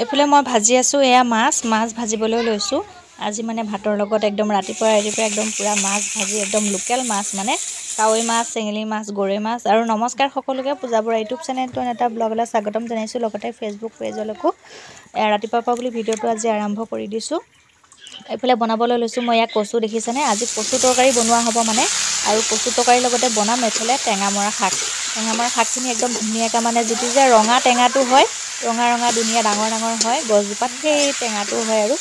এফালে মই ভাজি আছো এয়া মাছ ভাজিবলৈ লৈছো আজি মানে ভাতৰ লগত একদম ৰাতিপুৱা একদম পুৰা মাছ ভাজি একদম লোকেল মাছ মানে কাৱৈ মাছ চেঙেলী মাছ গৰৈ মাছ আৰু নমস্কাৰ সকলোকে পূজাবৰ ইউটিউব চেনেলটো এটা ব্লগলৈ স্বাগতম জনাইছো লগতে ফেচবুক পেজলৈকো ৰাতিপুৱাৰ পৰা বুলি ভিডিওটো আজি আৰম্ভ কৰি দিছো এফালে বনাবলৈ লৈছো মই ইয়াক কচু দেখিছেনে আজি কচু তৰকাৰী বনোৱা হ'ব মানে আৰু কচু তৰকাৰীৰ লগতে বনাম এফালে টেঙামৰা শাকখিনি একদম ধুনীয়াকৈ মানে যেটি যে ৰঙা টেঙাটো হয় ৰঙা ধুনীয়া ডাঙৰ হয় গছজোপাত সেই টেঙাটো হয় আৰু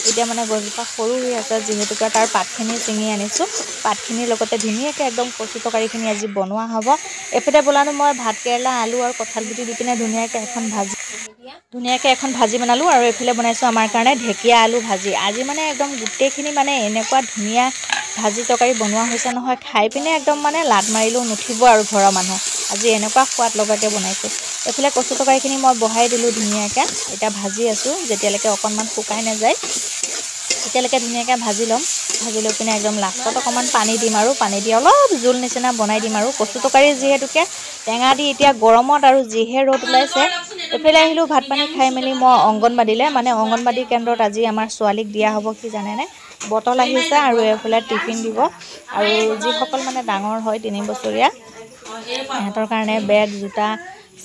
এতিয়া মানে গছজোপা সৰু হৈ আছে যেহেতুকে তাৰ পাতখিনি চিঙি আনিছো পাতখিনিৰ লগতে ধুনীয়াকৈ একদম কচু তৰকাৰীখিনি আজি বনোৱা হ'ব এফালে বলানো মই ভাত কেৰেলা আলু আৰু কঁঠাল গুটি দি পিনে ধুনীয়াকৈ এখন ভাজি বনালো আৰু এফালে বনাইছো আমাৰ কাৰণে ঢেকীয়া আলু ভাজি আজি মানে একদম গোটেইখিনি মানে এনেকুৱা ধুনীয়া ভাজি তৰকাৰী বনোৱা হৈছে নহয় খাই পিনে একদম মানে লাত মাৰিলেও নুঠিব আৰু ঘৰৰ মানুহ আজি এনেকুৱা সোৱাদ লগাকে বনাইছো এফালে কচু তৰকাৰীখিনি মই বহাই দিলো ধুনীয়াকৈ এটা ভাজি আছো যেতিয়ালৈকে অকণমান শুকাই নাযায় তেতিয়ালৈকে ধুনীয়াকৈ ভাজি ল'ম ভাজি লৈ পিনে একদম লাষ্টত অকণমান পানী দিম আৰু পানী দি অলপ জোল নিচিনা বনাই দিম আৰু কচু তৰকাৰী যিহেতুকে টেঙা দি এতিয়া গৰমত আৰু যিহে ৰ'দ ওলাইছে এফালে আহিলো ভাত পানী খাই মেলি মই অংগনবাড়ীলৈ মানে অংগনবাড়ী কেন্দ্ৰত আজি আমাৰ ছোৱালীক দিয়া হ'ব কি জানেনে বটল আহিছে আৰু এফালে টিফিন দিব আৰু যিসকল মানে ডাঙৰ হয় 3 বছৰীয়া সিহঁতৰ কাৰণে বেগ জোতা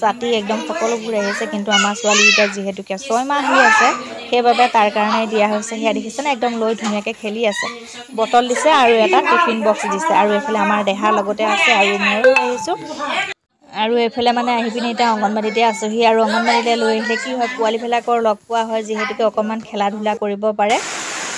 ছাতি একদম সকলোবোৰ আহিছে কিন্তু আমাৰ ছোৱালীকেইটা যিহেতুকে 6 মাহ হৈ আছে সেইবাবে তাৰ কাৰণে দিয়া হৈছে সেয়া দেখিছেনে একদম লৈ ধুনীয়াকৈ খেলি আছে বটল দিছে আৰু এটা টিফিন বক্স দিছে আৰু এফালে আমাৰ দেহা লগতে আছে আৰু ময়ো আহিছোঁ আৰু এফালে মানে আহি পিনে এতিয়া অংগনবাড়ীতে আছোহি আৰু অংগনবাড়ীলৈ লৈ আহিলে কি হয় পোৱালীবিলাকৰ লগ পোৱা হয় যিহেতুকে অকণমান খেলা ধূলা কৰিব পাৰে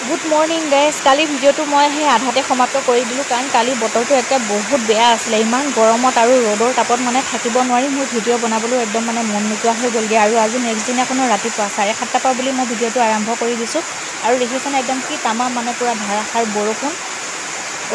গুড মৰ্নিং গাইজ কালি ভিডিঅ'টো মই সেই আধাতে সমাপ্ত কৰি দিলোঁ কাৰণ কালি বতৰটো একে বহুত বেয়া আছিলে ইমান গৰমত আৰু ৰ'দৰ তাপত মানে থাকিব নোৱাৰি মোৰ ভিডিঅ' বনাবলৈ একদম মানে মন নোযোৱা হৈ গ'লগৈ আৰু আজি নেক্সট দিনাখনো ৰাতিপুৱা 7:30 পৰা বুলি মই ভিডিঅ'টো আৰম্ভ কৰি দিছোঁ আৰু দেখিছেনে একদম কি তামাম মানে পুৰা ধাৰাসাৰ বৰষুণ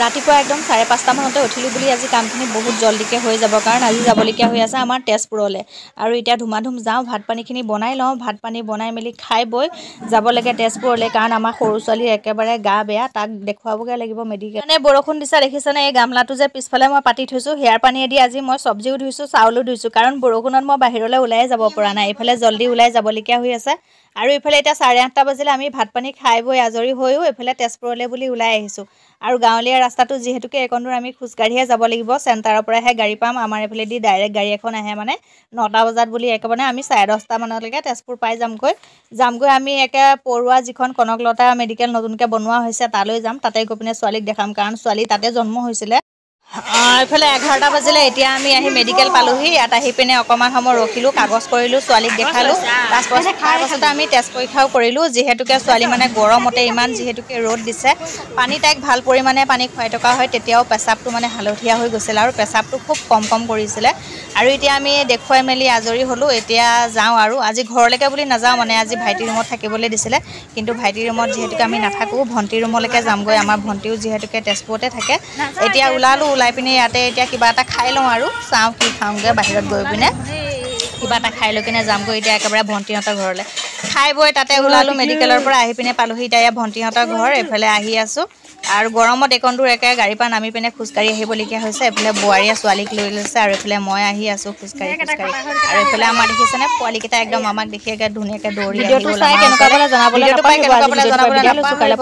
ৰাতিপুৱা একদম 5:30 মানতে উঠিলোঁ বুলি আজি কামখিনি বহুত জল্দিকৈ হৈ যাব কাৰণ আজি যাবলগীয়া হৈ আছে আমাৰ তেজপুৰলৈ আৰু এতিয়া ধুমাধুম যাওঁ ভাত পানীখিনি বনাই লওঁ ভাত পানী বনাই মেলি খাই বৈ যাব লাগে তেজপুৰলৈ কাৰণ আমাৰ সৰু ছোৱালীৰ একেবাৰে গা বেয়া তাক দেখুৱাবগৈ লাগিব মেডিকেল মানে বৰষুণ দিছে দেখিছেনে এই গামলাটো যে পিছফালে মই পাতি থৈছোঁ হেয়াৰ পানীয়েদি আজি মই চব্জিও ধুইছোঁ চাউলো ধুইছোঁ কাৰণ বৰষুণত মই বাহিৰলৈ ওলাই যাব পৰা নাই এইফালে জল্দি ওলাই যাবলগীয়া হৈ আছে আৰু ইফালে এতিয়া 8:30 বাজিলে আমি ভাত পানী খাই বৈ আজৰি হৈও এইফালে তেজপুৰলৈ বুলি ওলাই আহিছোঁ আৰু গাঁৱলীয়া ৰাস্তাটো যিহেতুকে একন্দৰ আমি খোজকাঢ়িয়ে যাব লাগিব চেণ্টাৰৰ পৰাহে গাড়ী পাম আমাৰ এইফালেদি ডাইৰেক্ট গাড়ী এখন আহে মানে 9টা বজাত বুলি একেবাৰে আমি 10:30 মানলৈকে তেজপুৰ পাই যামগৈ আমি একে পৰুৱা যিখন কনকলতা মেডিকেল নতুনকৈ বনোৱা হৈছে তালৈ যাম তাতে গৈ পিনে ছোৱালীক দেখাম কাৰণ ছোৱালী তাতে জন্ম হৈছিলে এইফালে 11টা বাজিলে এতিয়া আমি আহি মেডিকেল পালোহি ইয়াত আহি পিনে অকণমান সময় ৰখিলোঁ কাগজ কৰিলোঁ ছোৱালীক দেখালোঁ তাৰপাছতে আমি তেজ পৰীক্ষাও কৰিলোঁ যিহেতুকে ছোৱালী মানে গৰমতে ইমান যিহেতুকে ৰ'দ দিছে পানী তাইক ভাল পৰিমাণে পানী খুৱাই থকা হয় তেতিয়াও পেচাবটো মানে হালধীয়া হৈ গৈছিলে আৰু পেচাবটো খুব কম কৰিছিলে আৰু এতিয়া আমি দেখুৱাই মেলি আজৰি হ'লোঁ এতিয়া যাওঁ আৰু আজি ঘৰলৈকে বুলি নাযাওঁ মানে আজি ভাইটিৰ ৰুমত থাকিবলৈ দিছিলে কিন্তু ভাইটিৰ ৰুমত যিহেতুকে আমি নাথাকোঁ ভণ্টিৰ ৰুমলৈকে যামগৈ আমাৰ ভণ্টিও যিহেতুকে তেজপুৰতে থাকে এতিয়া ওলাই পিনে ইয়াতে এতিয়া কিবা এটা খাই লওঁ আৰু চাওঁ কি খাওঁগৈ বাহিৰত গৈ পিনে কিবা এটা খাই লৈ কিনে যামগৈ এতিয়া একেবাৰে ভণ্টিহঁতৰ ঘৰলৈ খাই বৈ তাতে ওলালোঁ মেডিকেলৰ পৰা আহি পিনে পালোহি এতিয়া ভণ্টিহঁতৰ ঘৰ এইফালে আহি আছোঁ আৰু গৰমত একন্দৰ একে গাড়ীৰ পৰা নামি পিনে খোজকাঢ়ি আহিবলগীয়া হৈছে এইফালে বোৱাৰীয়ে ছোৱালীক লৈ লৈছে আৰু এইফালে মই আহি আছোঁ খোজকাঢ়ি আৰু এইফালে আমাৰ দেখিছেনে পোৱালীকেইটা একদম আমাক দেখি একে ধুনীয়াকৈ দৌৰি আহি গ'ল ভিডিঅ'টো চাই কেনেকুৱা পালে জনাবলৈ নাপাহৰিব